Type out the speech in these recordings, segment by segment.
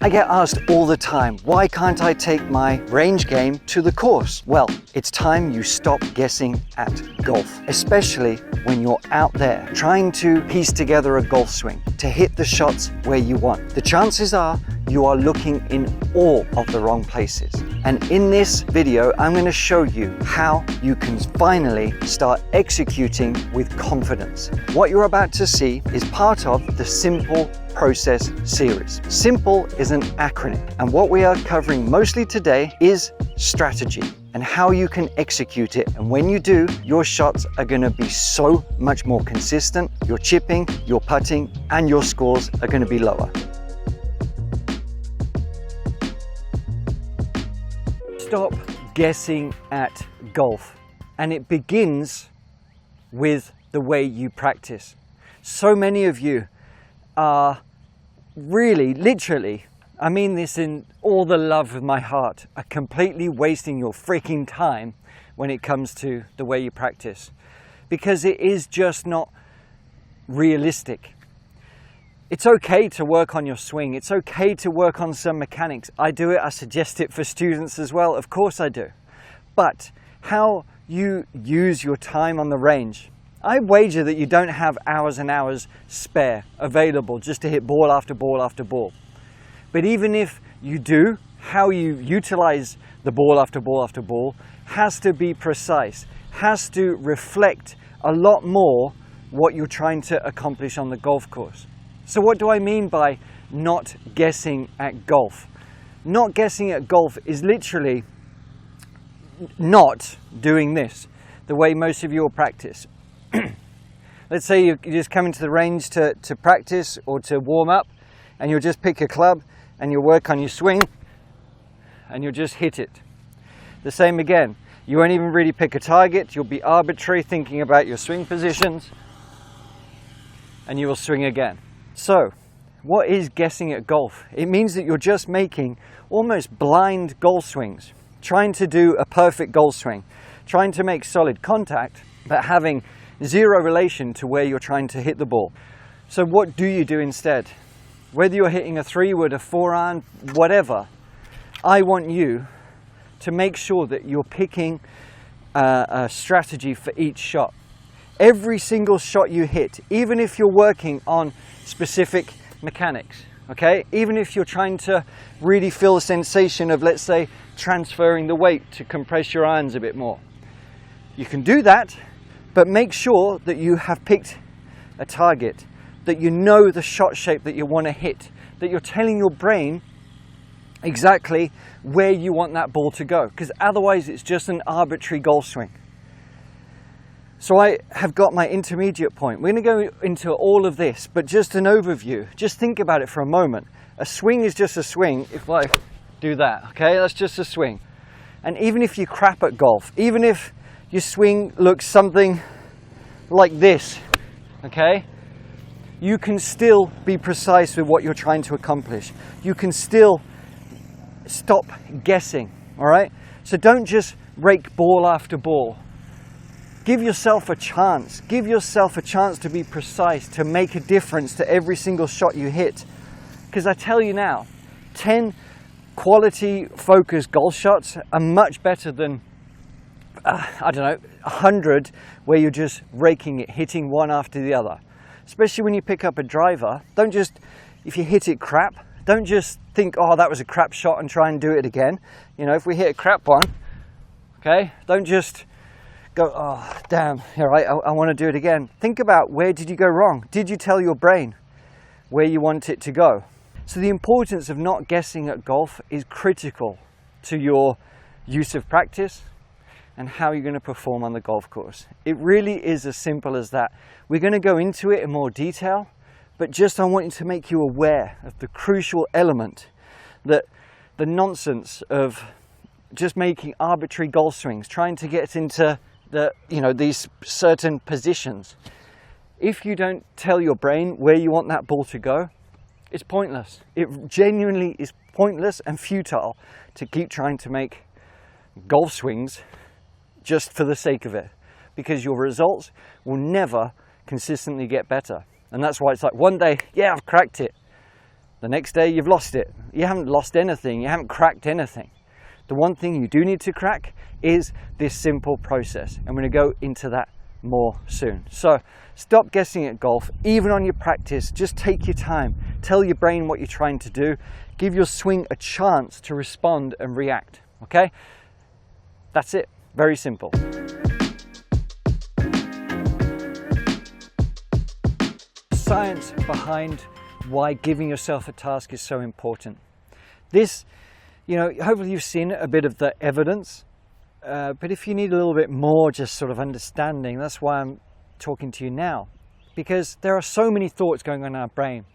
I get asked all the time, why can't I take my range game to the course? Well, it's time you stop guessing at golf, especially when you're out there trying to piece together a golf swing to hit the shots where you want. The chances are you are looking in all of the wrong places. And in this video, I'm going to show you how you can finally start executing with confidence. What you're about to see is part of the Simple Process series. Simple is an acronym, and what we are covering mostly today is strategy and how you can execute it. And when you do, your shots are going to be so much more consistent. Your chipping, your putting, and your scores are going to be lower. Stop guessing at golf, and it begins with the way you practice. So many of you are really, literally, I mean this in all the love of my heart, are completely wasting your freaking time when it comes to the way you practice, because it is just not realistic. It's okay to work on your swing. It's okay to work on some mechanics. I do it. I suggest it for students as well. Of course I do. But how you use your time on the range, I wager that you don't have hours and hours spare available just to hit ball after ball after ball. But even if you do, how you utilize the ball after ball after ball has to be precise, has to reflect a lot more what you're trying to accomplish on the golf course. So what do I mean by not guessing at golf? Not guessing at golf is literally not doing this the way most of you will practice. Let's say you just come into the range to practice or to warm up, and you'll just pick a club and you'll work on your swing and you'll just hit it. The same again. You won't even really pick a target. You'll be arbitrary thinking about your swing positions and you will swing again. So what is guessing at golf? It means that you're just making almost blind golf swings, trying to do a perfect golf swing, trying to make solid contact, but having zero relation to where you're trying to hit the ball. So what do you do instead? Whether you're hitting a 3-wood, a 4-iron, whatever, I want you to make sure that you're picking a strategy for each shot. Every single shot you hit, even if you're working on specific mechanics, okay? Even if you're trying to really feel the sensation of, let's say, transferring the weight to compress your irons a bit more. You can do that, but make sure that you have picked a target, that you know the shot shape that you want to hit, that you're telling your brain exactly where you want that ball to go, because otherwise it's just an arbitrary golf swing. So I have got my intermediate point. We're going to go into all of this, but just an overview. Just think about it for a moment. A swing is just a swing. If I do that, okay, that's just a swing. And even if you crap at golf, even if your swing looks something like this, okay, you can still be precise with what you're trying to accomplish. You can still stop guessing, all right? So don't just rake ball after ball. Give yourself a chance. Give yourself a chance to be precise, to make a difference to every single shot you hit. Because I tell you now, 10 quality focused golf shots are much better than 100 where you're just raking it, hitting one after the other. Especially when you pick up a driver, don't just, if you hit it crap, don't just think, oh, that was a crap shot and try and do it again. You know, if we hit a crap one, okay, don't just go, oh, damn, all right, I want to do it again. Think about, where did you go wrong? Did you tell your brain where you want it to go? So the importance of not guessing at golf is critical to your use of practice and how you're going to perform on the golf course. It really is as simple as that. We're going to go into it in more detail, but just I want to make you aware of the crucial element, that the nonsense of just making arbitrary golf swings, trying to get into these certain positions. If you don't tell your brain where you want that ball to go, it's pointless. It genuinely is pointless and futile to keep trying to make golf swings just for the sake of it, because your results will never consistently get better. And that's why it's like one day, yeah, I've cracked it. The next day you've lost it. You haven't lost anything, you haven't cracked anything. The one thing you do need to crack is this simple process. I'm going to go into that more soon. So stop guessing at golf, even on your practice. Just take your time, tell your brain what you're trying to do, give your swing a chance to respond and react. Okay, that's it. Very simple. Science behind why giving yourself a task is so important. This, hopefully you've seen a bit of the evidence, but if you need a little bit more just sort of understanding, that's why I'm talking to you now, because there are so many thoughts going on in our brain.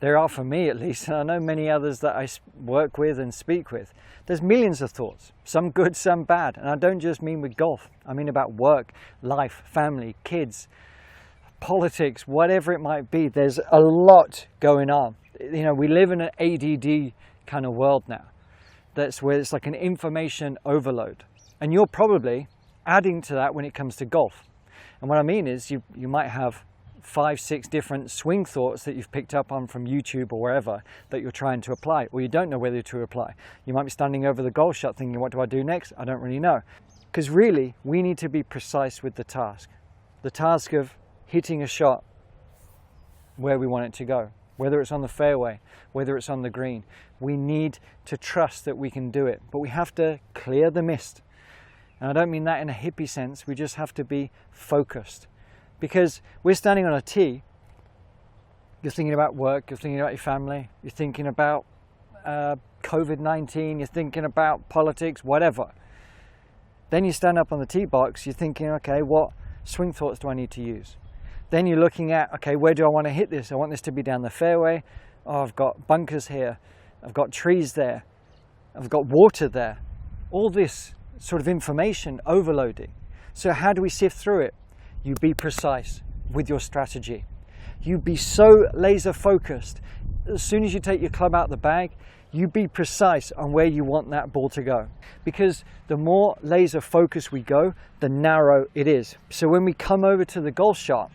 There are for me at least, and I know many others that I work with and speak with. There's millions of thoughts, some good, some bad, and I don't just mean with golf. I mean about work, life, family, kids, politics, whatever it might be. There's a lot going on. We live in an ADD kind of world now. That's where it's like an information overload. And you're probably adding to that when it comes to golf. And what I mean is you might have 5, 6 different swing thoughts that you've picked up on from YouTube or wherever that you're trying to apply, or you don't know whether to apply. You might be standing over the golf shot thinking, what do I do next? I don't really know. Because really, we need to be precise with the task. The task of hitting a shot where we want it to go, whether it's on the fairway, whether it's on the green. We need to trust that we can do it, but we have to clear the mist. And I don't mean that in a hippie sense, we just have to be focused. Because we're standing on a tee, you're thinking about work, you're thinking about your family, you're thinking about COVID-19, you're thinking about politics, whatever. Then you stand up on the tee box, you're thinking, okay, what swing thoughts do I need to use? Then you're looking at, okay, where do I want to hit this? I want this to be down the fairway. Oh, I've got bunkers here. I've got trees there. I've got water there. All this sort of information overloading. So how do we sift through it? You be precise with your strategy. You be so laser focused. As soon as you take your club out of the bag, you be precise on where you want that ball to go. Because the more laser focused we go, the narrow it is. So when we come over to the golf shot,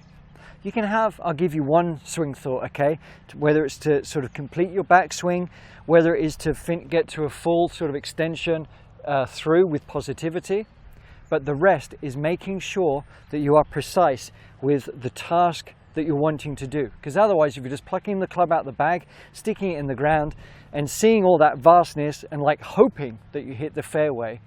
you can have, I'll give you one swing thought, okay? Whether it's to sort of complete your backswing, whether it is to get to a full sort of extension through with positivity. But the rest is making sure that you are precise with the task that you're wanting to do. Because otherwise, if you're just plucking the club out the bag, sticking it in the ground, and seeing all that vastness and like hoping that you hit the fairway,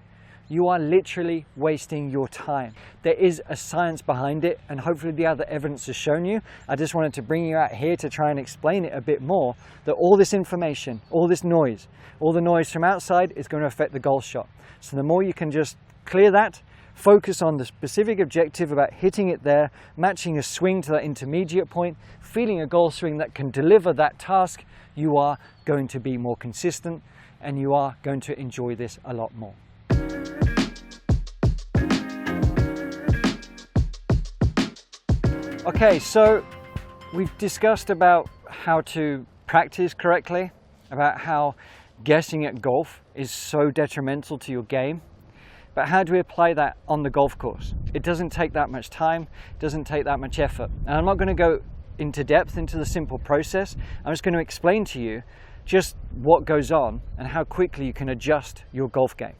you are literally wasting your time. There is a science behind it, and hopefully the other evidence has shown you. I just wanted to bring you out here to try and explain it a bit more, that all this information, all this noise, all the noise from outside is going to affect the golf shot. So the more you can just clear that, focus on the specific objective about hitting it there, matching a swing to that intermediate point, feeling a golf swing that can deliver that task, you are going to be more consistent and you are going to enjoy this a lot more. Okay, so we've discussed about how to practice correctly, about how guessing at golf is so detrimental to your game. But how do we apply that on the golf course? It doesn't take that much time, it doesn't take that much effort. And I'm not going to go into depth into the simple process. I'm just going to explain to you just what goes on and how quickly you can adjust your golf game.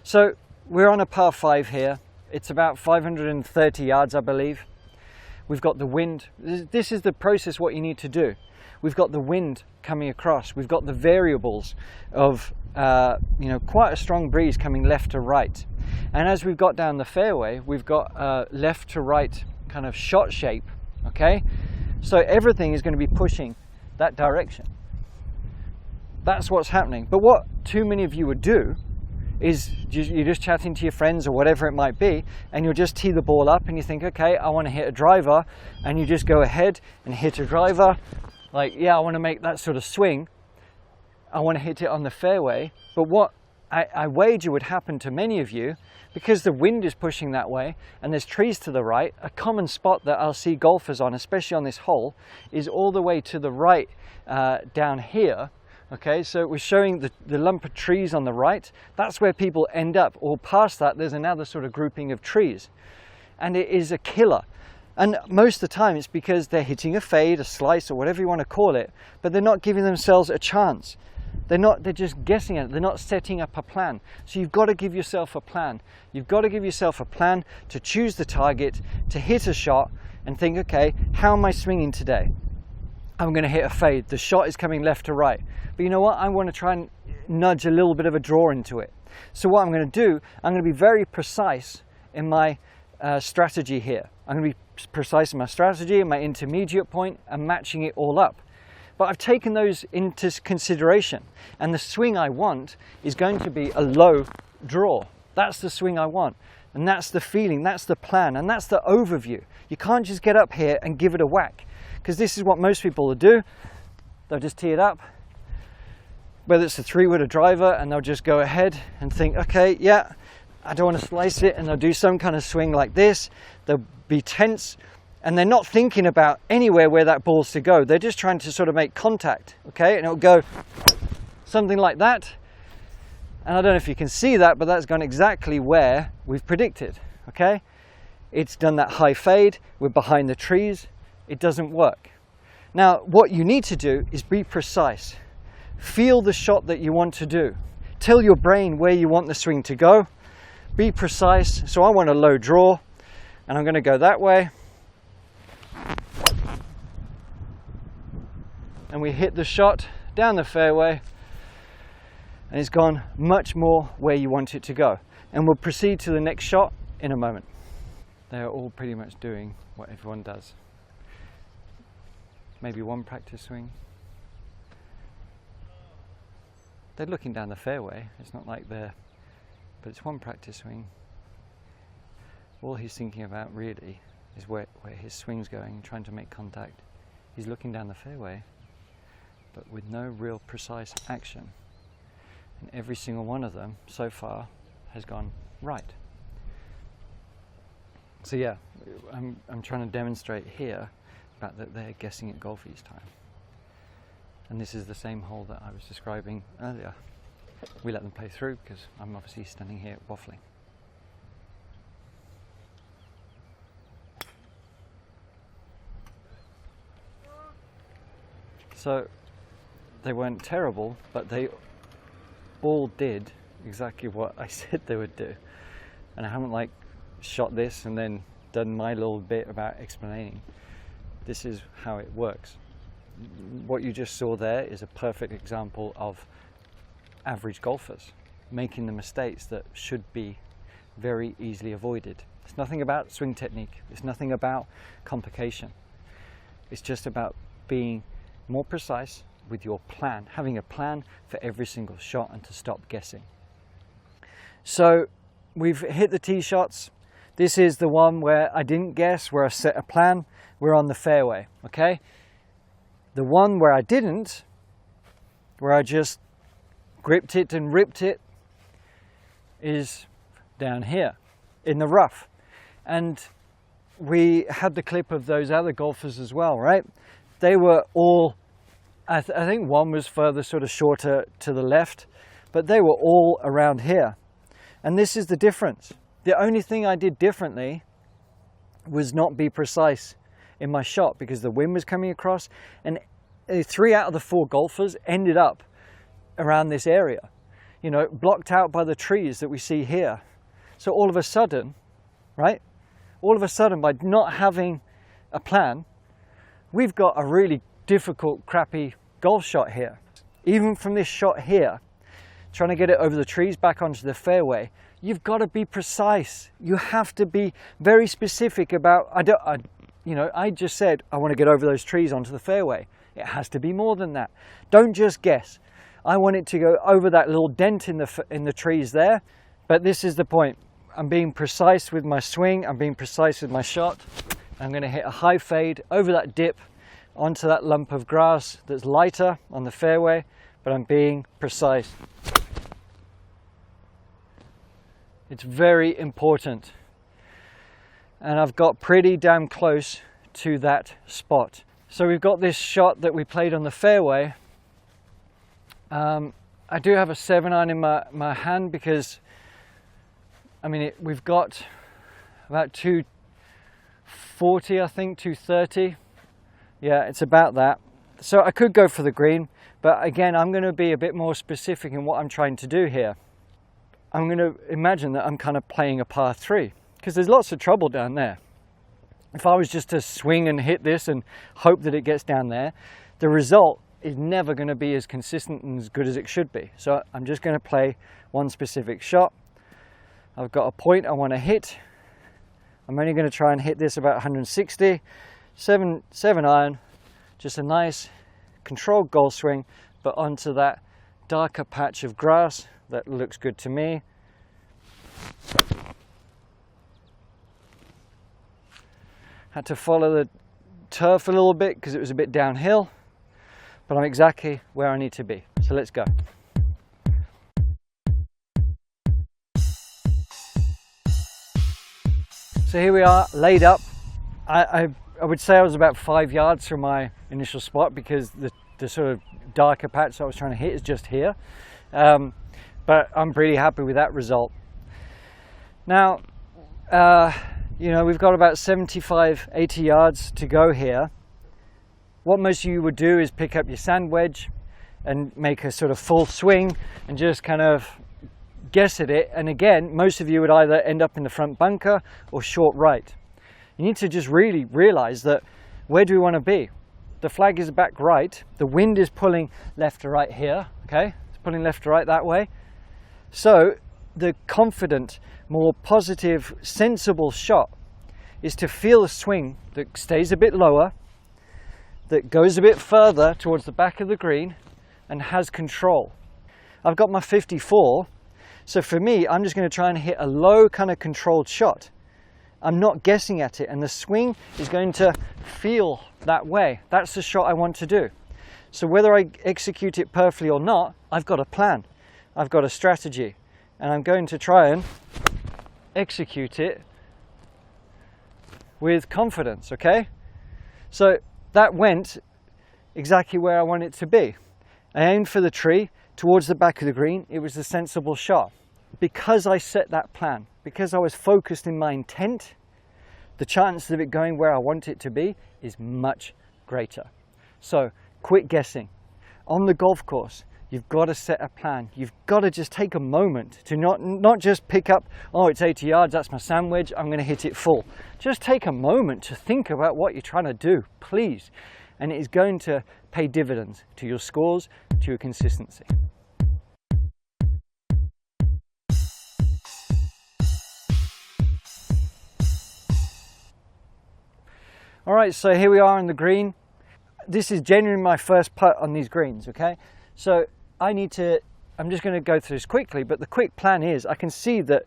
So we're on a par 5 here. It's about 530 yards, I believe. We've got the wind. This is the process, what you need to do. We've got the wind coming across. We've got the variables of quite a strong breeze coming left to right. And as we've got down the fairway, we've got left to right kind of shot shape, okay? So everything is going to be pushing that direction. That's what's happening. But what too many of you would do is you're just chatting to your friends or whatever it might be, and you'll just tee the ball up and you think, okay, I want to hit a driver, and you just go ahead and hit a driver. Like, yeah, I want to make that sort of swing. I want to hit it on the fairway. But what I wager would happen to many of you, because the wind is pushing that way and there's trees to the right, a common spot that I'll see golfers on, especially on this hole, is all the way to the right down here. Okay, so we're showing the lump of trees on the right. That's where people end up, or past that there's another sort of grouping of trees. And it is a killer. And most of the time it's because they're hitting a fade, a slice, or whatever you want to call it, but they're not giving themselves a chance. They're just guessing at it. They're not setting up a plan. So you've got to give yourself a plan. You've got to give yourself a plan to choose the target, to hit a shot and think, okay, how am I swinging today? I'm going to hit a fade. The shot is coming left to right. But you know what? I want to try and nudge a little bit of a draw into it. So what I'm going to do, I'm going to be very precise in my strategy here. I'm going to be precise in my strategy and my intermediate point and matching it all up. But I've taken those into consideration, and the swing I want is going to be a low draw. That's the swing I want, and that's the feeling, that's the plan, and that's the overview. You can't just get up here and give it a whack, because this is what most people will do. They'll just tee it up, whether it's a 3-wood or driver, and they'll just go ahead and think, okay, yeah, I don't want to slice it, and they'll do some kind of swing like this. They'll be tense, and they're not thinking about anywhere where that ball's to go. They're just trying to sort of make contact, okay? And it'll go something like that. And I don't know if you can see that, but that's gone exactly where we've predicted, okay? It's done that high fade. We're behind the trees. It doesn't work. Now, what you need to do is be precise. Feel the shot that you want to do. Tell your brain where you want the swing to go. Be precise. So I want a low draw, and I'm going to go that way. And we hit the shot down the fairway, and it's gone much more where you want it to go. And we'll proceed to the next shot in a moment. They're all pretty much doing what everyone does. Maybe one practice swing. They're looking down the fairway. It's not like they're, but it's one practice swing. All he's thinking about really is where his swing's going, trying to make contact. He's looking down the fairway, but with no real precise action. And every single one of them so far has gone right. So yeah, I'm trying to demonstrate here about that they're guessing at golf each time. And this is the same hole that I was describing earlier. We let them play through because I'm obviously standing here waffling. So they weren't terrible, but they all did exactly what I said they would do. And I haven't like shot this and then done my little bit about explaining. This is how it works. What you just saw there is a perfect example of average golfers making the mistakes that should be very easily avoided. It's nothing about swing technique. It's nothing about complication. It's just about being more precise with your plan, having a plan for every single shot and to stop guessing. So we've hit the tee shots. This is the one where I didn't guess, where I set a plan. We're on the fairway, okay? The one where I didn't, where I just gripped it and ripped it, is down here in the rough. And we had the clip of those other golfers as well, right? They were all, I think one was further sort of shorter to the left, but they were all around here. And this is the difference. The only thing I did differently was not be precise in my shot, because the wind was coming across, and 3 out of the 4 golfers ended up around this area, you know, blocked out by the trees that we see here. So all of a sudden, right, all of a sudden, by not having a plan, we've got a really difficult, crappy golf shot here. Even from this shot here, trying to get it over the trees back onto the fairway, you've got to be precise. You have to be very specific about, I just said, I want to get over those trees onto the fairway. It has to be more than that. Don't just guess. I want it to go over that little dent in the trees there. But this is the point. I'm being precise with my swing. I'm being precise with my shot. I'm going to hit a high fade over that dip onto that lump of grass that's lighter on the fairway, but I'm being precise. It's very important. And I've got pretty damn close to that spot. So we've got this shot that we played on the fairway. I do have a 7-iron in my hand because, I mean, we've got about 2 240, I think, 230. Yeah, it's about that. So I could go for the green, but again, I'm going to be a bit more specific in what I'm trying to do here. I'm going to imagine that I'm kind of playing a par 3, because there's lots of trouble down there. If I was just to swing and hit this and hope that it gets down there, the result is never going to be as consistent and as good as it should be. So I'm just going to play one specific shot. I've got a point I want to hit. I'm only going to try and hit this about 160, 7 iron, just a nice controlled golf swing, but onto that darker patch of grass. That looks good to me. Had to follow the turf a little bit because it was a bit downhill, but I'm exactly where I need to be. So let's go. So here we are, laid up. I would say I was about 5 yards from my initial spot, because the sort of darker patch I was trying to hit is just here. But I'm pretty happy with that result. Now, you know, we've got about 75, 80 yards to go here. What most of you would do is pick up your sand wedge and make a sort of full swing and just kind of guess at it. And again, most of you would either end up in the front bunker or short right. You need to just really realize that, where do we want to be? The flag is back right. The wind is pulling left to right here. Okay, it's pulling left to right that way. So the confident, more positive, sensible shot is to feel a swing that stays a bit lower, that goes a bit further towards the back of the green and has control. I've got my 54, so for me, I'm just going to try and hit a low kind of controlled shot. I'm not guessing at it, and the swing is going to feel that way. That's the shot I want to do. So whether I execute it perfectly or not, I've got a plan. I've got a strategy, and I'm going to try and execute it with confidence, okay? So that went exactly where I want it to be. I aimed for the tree towards the back of the green. It was a sensible shot. Because I set that plan, because I was focused in my intent, the chances of it going where I want it to be is much greater. So quit guessing. On the golf course, you've got to set a plan. You've got to just take a moment to not just pick up, oh, it's 80 yards, that's my sand wedge, I'm going to hit it full. Just take a moment to think about what you're trying to do, please. And it is going to pay dividends to your scores, to your consistency. All right, so here we are on the green. This is genuinely my first putt on these greens, okay? So I'm just going to go through this quickly, but the quick plan is, I can see that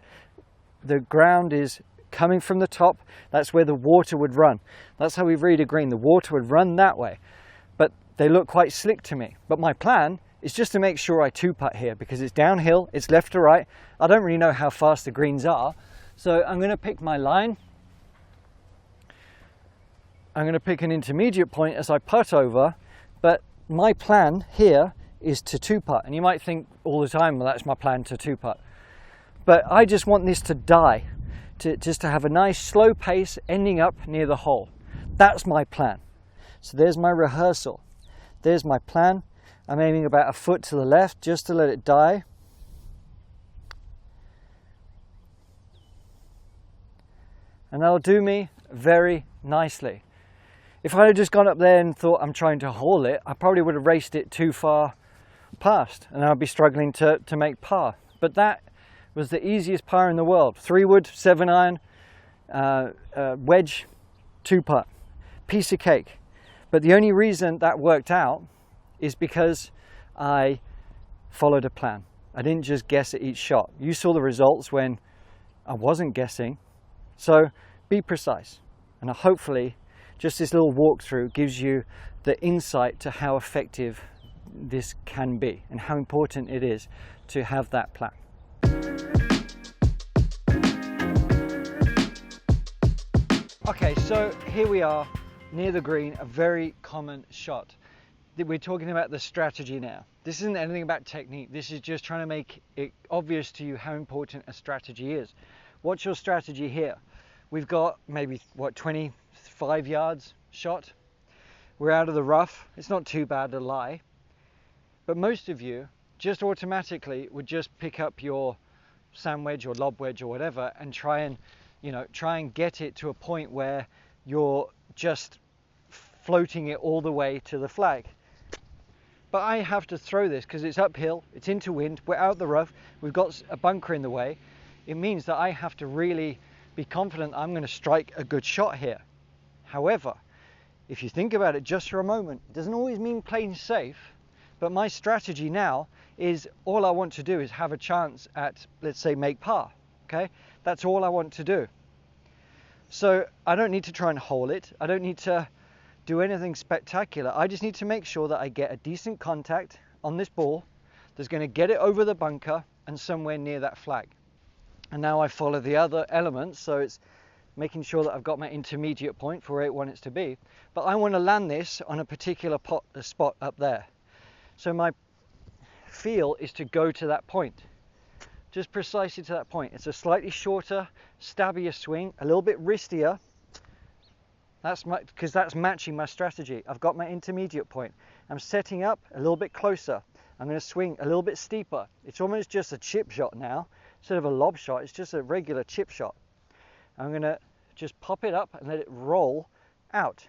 the ground is coming from the top. That's where the water would run. That's how we read a green. The water would run that way, but they look quite slick to me. But my plan is just to make sure I two-putt here, because it's downhill, it's left to right. I don't really know how fast the greens are, so I'm going to pick my line. I'm going to pick an intermediate point as I putt over, but my plan here is to two-putt. And you might think all the time, well, that's my plan, to two-putt. But I just want this to die, just to have a nice slow pace ending up near the hole. That's my plan. So there's my rehearsal. There's my plan. I'm aiming about a foot to the left just to let it die. And that'll do me very nicely. If I had just gone up there and thought I'm trying to haul it, I probably would have raced it too far past, and I'd be struggling to make par. But that was the easiest par in the world. 3-wood, 7-iron, wedge, 2-putt. Piece of cake. But the only reason that worked out is because I followed a plan. I didn't just guess at each shot. You saw the results when I wasn't guessing. So be precise. And hopefully just this little walkthrough gives you the insight to how effective this can be and how important it is to have that plan. Okay, so here we are near the green, a very common shot. We're talking about the strategy now. This isn't anything about technique. This is just trying to make it obvious to you how important a strategy is. What's your strategy here? We've got maybe, 20, 5 yards shot. We're out of the rough. It's not too bad to lie. But most of you just automatically would just pick up your sand wedge or lob wedge or whatever and try and get it to a point where you're just floating it all the way to the flag. But I have to throw this because it's uphill, it's into wind, we're out the rough, we've got a bunker in the way. It means that I have to really be confident I'm going to strike a good shot here. However, if you think about it just for a moment, it doesn't always mean playing safe, but my strategy now is all I want to do is have a chance at, let's say, make par, okay? That's all I want to do. So I don't need to try and hole it, I don't need to do anything spectacular. I just need to make sure that I get a decent contact on this ball that's going to get it over the bunker and somewhere near that flag. And now I follow the other elements, so it's making sure that I've got my intermediate point for where I want it to be. But I want to land this on a particular spot up there. So my feel is to go to that point, just precisely to that point. It's a slightly shorter, stabbier swing, a little bit wristier. Because that's matching my strategy. I've got my intermediate point. I'm setting up a little bit closer. I'm going to swing a little bit steeper. It's almost just a chip shot now. Instead of a lob shot, it's just a regular chip shot. I'm going to just pop it up and let it roll out.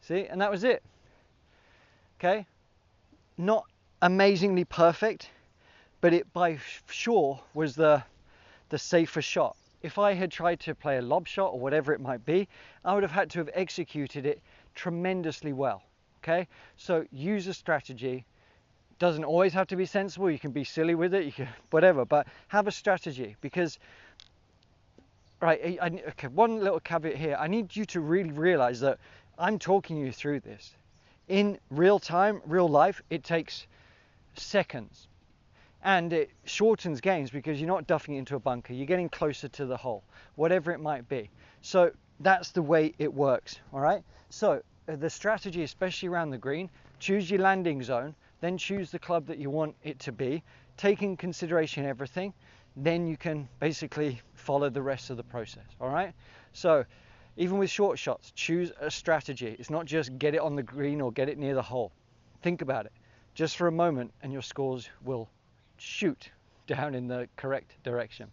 See, and that was it. Okay, not amazingly perfect, but it by sure was the safer shot. If I had tried to play a lob shot or whatever it might be, I would have had to have executed it tremendously well. Okay, so use a strategy. Doesn't always have to be sensible. You can be silly with it, you can whatever, but have a strategy. Because right, okay, one little caveat here. I need you to really realize that I'm talking you through this in real time, real life. It takes seconds. And it shortens games because you're not duffing it into a bunker, you're getting closer to the hole, whatever it might be. So that's the way it works, all right? So the strategy, especially around the green, choose your landing zone, then choose the club that you want it to be, take in consideration everything, then you can basically follow the rest of the process, all right? So even with short shots, choose a strategy. It's not just get it on the green or get it near the hole. Think about it just for a moment and your scores will shoot down in the correct direction.